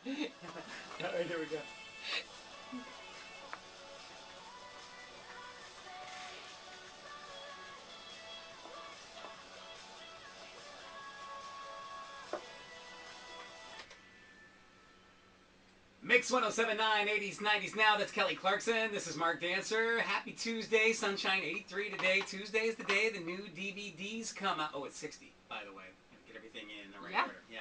All right, here we go. Mix 1079, 80s, 90s now. That's Kelly Clarkson. This is Mark Dancer. Happy Tuesday. Sunshine 83 today. Tuesday is the day the new DVDs come out. Oh, it's 60, by the way. Get everything in the right order. Yeah.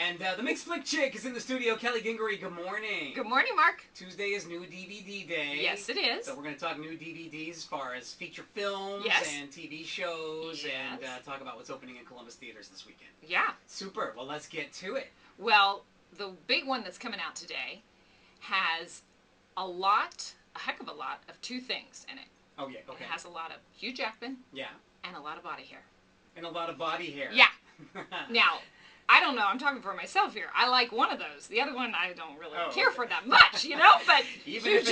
And the Mix Flick Chick is in the studio. Kelly Gingery, good morning. Good morning, Mark. Tuesday is new DVD day. Yes, it is. So we're going to talk new DVDs as far as feature films and TV shows and talk about what's opening in Columbus theaters this weekend. Yeah. Super. Well, let's get to it. Well, the big one that's coming out today has a heck of a lot of two things in it. Oh, yeah, okay. It has a lot of Hugh Jackman. Yeah. And a lot of body hair. And a lot of body hair. Yeah. Now, I don't know. I'm talking for myself here. I like one of those. The other one, I don't really care for that much, you know. But even if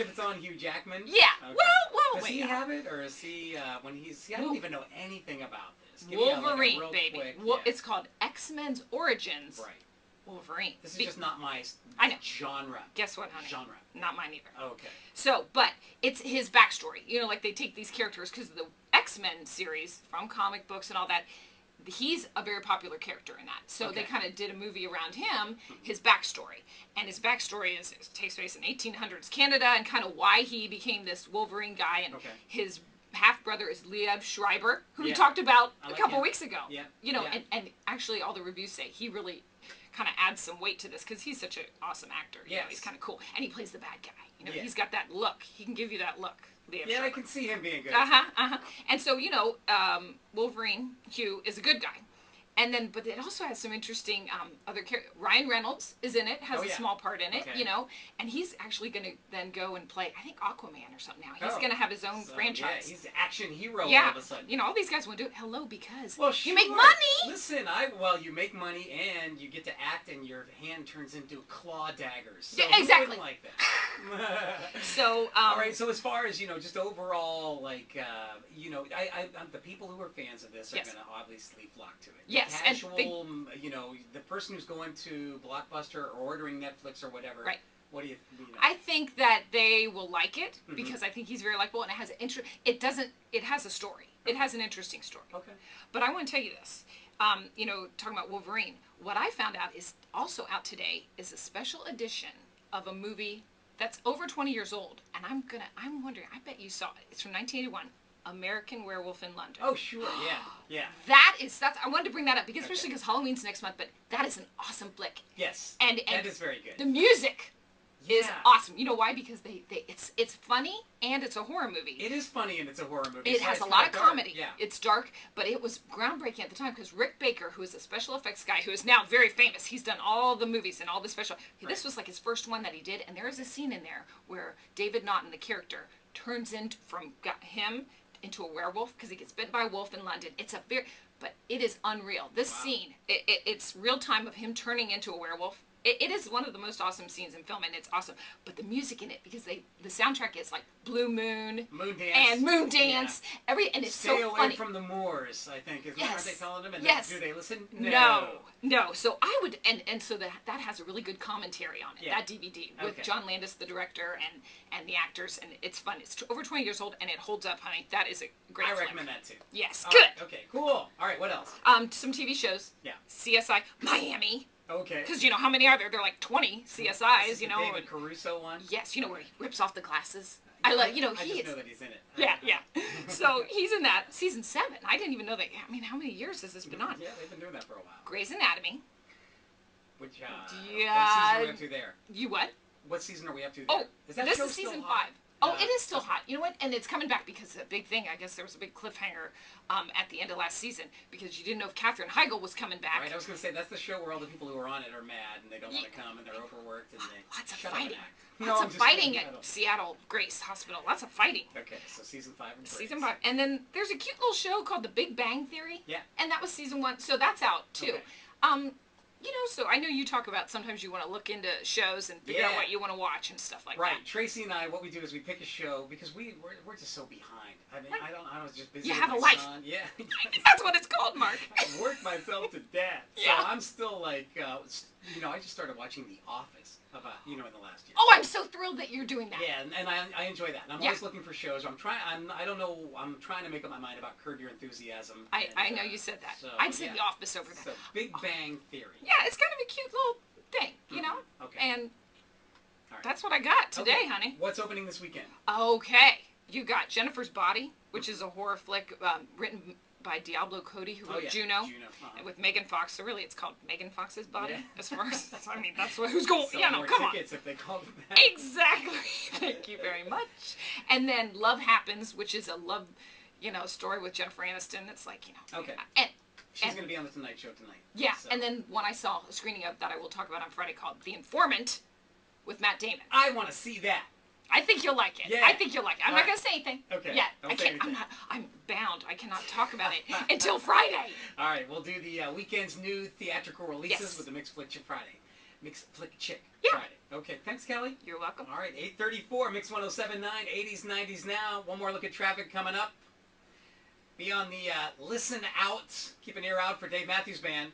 it's on Hugh Jackman. Yeah. Okay. Well, does he have it, or is he when he's? See, I don't even know anything about this. Give Wolverine, baby. It's called X-Men's Origins. Right. Wolverine. This is just not my genre. Guess what, honey? Genre. Not mine either. Okay. So, but it's his backstory. You know, like they take these characters because the X-Men series from comic books and all that. He's a very popular character in that. So they kind of did a movie around him, his backstory. And his backstory takes place in 1800s Canada and kind of why he became this Wolverine guy. And his half-brother is Liev Schreiber, who we talked about a couple weeks ago. Yeah. You know, and actually all the reviews say he really kind of adds some weight to this because he's such an awesome actor. You know, he's kind of cool. And he plays the bad guy. You know, he's got that look. He can give you that look. Yeah, I can see him being good. And so, you know, Wolverine, Hugh, is a good guy. And then, but it also has some interesting other characters. Ryan Reynolds is in it, has a small part in it, you know. And he's actually going to then go and play, I think, Aquaman or something now. He's going to have his own franchise. Yeah, he's an action hero all of a sudden. You know, all these guys want to do it. Hello, because you make money. Listen, you make money and you get to act and your hand turns into claw daggers. So yeah, exactly. Like that. So, all right, so as far as, you know, just overall, like, you know, the people who are fans of this are going to obviously flock to it. Yes. Casual, you know, the person who's going to Blockbuster or ordering Netflix or whatever. Right. What do you know? I think that they will like it because I think he's very likable and it has an it has a story. It has an interesting story. Okay. But I want to tell you this. You know, talking about Wolverine, what I found out is also out today is a special edition of a movie that's over 20 years old. And I'm wondering, I bet you saw it. It's from 1981. American Werewolf in London. Oh, sure, yeah. That's I wanted to bring that up because especially because Halloween's next month, but that is an awesome flick. Yes. And that is very good. The music is awesome. You know why? Because it's funny and it's a horror movie. It is funny and it's a horror movie. It has a lot of comedy. Yeah. It's dark, but it was groundbreaking at the time because Rick Baker, who is a special effects guy, who is now very famous, he's done all the movies and all the special. This was like his first one that he did, and there is a scene in there where David Naughton, the character, turns from him into a werewolf because he gets bitten by a wolf in London. But it is unreal. This scene, it's real time of him turning into a werewolf. It is one of the most awesome scenes in film, and it's awesome. But the music in it, because the soundtrack is like Blue Moon, Moon Dance, and it's so funny. Stay away from the Moors, I think. Aren't they calling them? And do they listen? No. So I would, and so that has a really good commentary on it. That DVD with John Landis, the director, and the actors, and it's fun. It's over 20 years old, and it holds up, honey. That is a great. I recommend that too. Yes, good. Okay, cool. All right, what else? Some TV shows. Yeah. CSI Miami. Okay. Because, you know, how many are there? There are like 20 CSIs, you know. The David Caruso one? Yes, you know, where he rips off the glasses. I just know that he's in it. Yeah. So he's in that. Season 7. I didn't even know that. I mean, how many years has this been on? Yeah, they've been doing that for a while. Grey's Anatomy. What season are we up to there? You what? What season are we up to there? Oh, this is season 5. Oh, it is still hot. You know what? And it's coming back because a big thing, I guess there was a big cliffhanger at the end of last season because you didn't know if Katherine Heigl was coming back. Right, I was going to say, that's the show where all the people who are on it are mad and they don't want to come and they're overworked and they lots of shut fighting. up. Lots of fighting at Seattle Grace Hospital. Lots of fighting. Okay, so season 5 and Season 5. And then there's a cute little show called The Big Bang Theory. Yeah. And that was season 1. So that's out, too. Okay. So I know you talk about sometimes you want to look into shows and figure out Yeah. what you want to watch and stuff like Right. that. Tracy and I, what we do is we pick a show because we're just so behind. I mean, I was just busy You with have my a life. son. Yeah. That's what it's called, Mark. I worked myself to death. Yeah. So I'm still like, I just started watching The Office about, in the last year. Oh, I'm so thrilled that you're doing that. Yeah, and I enjoy that. And I'm Yeah. always looking for shows. I'm trying to make up my mind about Curb Your Enthusiasm. I know you said that. So, I'd say The Office over that. So Big Bang Theory. Yeah, it's kind of a cute little thing, you know? Okay. And All right. that's what I got today, Okay. honey. What's opening this weekend? Okay. You got Jennifer's Body, which is a horror flick written by Diablo Cody, who wrote Juno, Uh-huh. with Megan Fox. So really, it's called Megan Fox's Body, as far as, I mean, that's who's going, Sell more come on. tickets if they called it that. Exactly. Thank you very much. And then Love Happens, which is a love, story with Jennifer Aniston. It's like, Okay. And She's going to be on the Tonight Show tonight. yeah, So. and then one I saw a screening of that I will talk about on Friday called The Informant with Matt Damon. I want to see that. I think you'll like it. Yeah. I think you'll like it. I'm All not right. going to say anything. Okay. Yeah. Don't say anything. I'm bound. I cannot talk about it until Friday. All right. We'll do the weekend's new theatrical releases Yes. with the Mixed Flick Chick Friday. Mixed Flick Chick Yeah. Friday. Okay. Thanks, Kelly. You're welcome. All right. 8:34. Mix 107.9. 80s, 90s now. One more look at traffic coming up. Be on the listen out. Keep an ear out for Dave Matthews Band.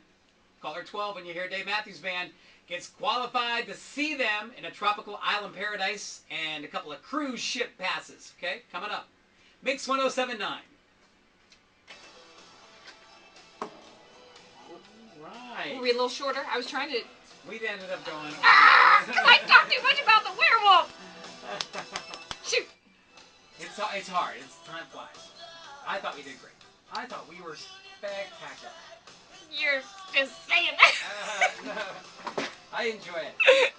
Caller 12 when you hear Dave Matthews Band. Gets qualified to see them in a tropical island paradise and a couple of cruise ship passes. Okay, coming up. Mix 107.9. Right. Were we a little shorter? I was trying to... We ended up going. I talked too much about the werewolf. Shoot. It's hard. Time flies. I thought we did great. I thought we were spectacular. You're just saying that. I enjoy it.